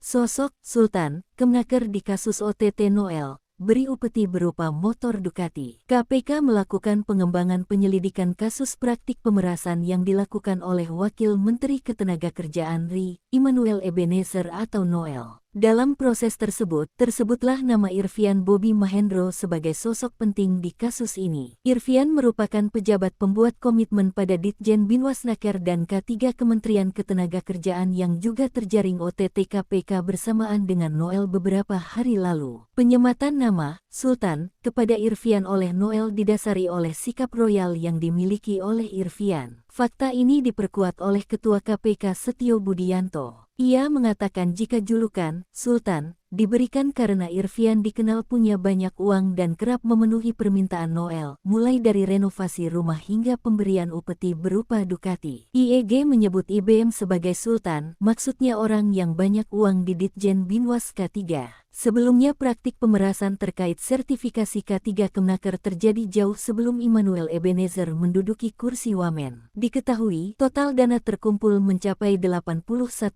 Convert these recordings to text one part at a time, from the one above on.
Sosok Sultan Kemnaker di kasus OTT Noel beri upeti berupa motor Ducati. KPK melakukan pengembangan penyelidikan kasus praktik pemerasan yang dilakukan oleh Wakil Menteri Ketenagakerjaan RI, Immanuel Ebenezer atau Noel. Dalam proses tersebutlah nama Irfian Bobby Mahendro sebagai sosok penting di kasus ini. Irfian merupakan pejabat pembuat komitmen pada Ditjen Binwasnaker dan K3 Kementerian Ketenagakerjaan yang juga terjaring OTT KPK bersamaan dengan Noel beberapa hari lalu. Penyematan nama Sultan kepada Irfian oleh Noel didasari oleh sikap royal yang dimiliki oleh Irfian. Fakta ini diperkuat oleh Ketua KPK Setio Budianto. Ia mengatakan jika julukan Sultan diberikan karena Irfian dikenal punya banyak uang dan kerap memenuhi permintaan Noel, mulai dari renovasi rumah hingga pemberian upeti berupa Ducati. IEG menyebut IBM sebagai Sultan, maksudnya orang yang banyak uang di Ditjen Binwas K3. Sebelumnya praktik pemerasan terkait sertifikasi K3 Kemnaker terjadi jauh sebelum Immanuel Ebenezer menduduki kursi wamen. Diketahui, total dana terkumpul mencapai 81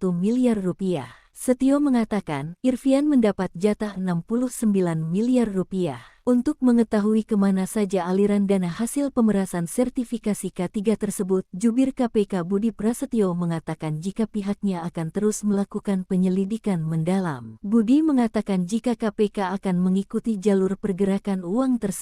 miliar rupiah. Setio mengatakan, Irfian mendapat jatah 69 miliar rupiah. Untuk mengetahui kemana saja aliran dana hasil pemerasan sertifikasi K3 tersebut, Jubir KPK Budi Prasetyo mengatakan jika pihaknya akan terus melakukan penyelidikan mendalam. Budi mengatakan jika KPK akan mengikuti jalur pergerakan uang tersebut.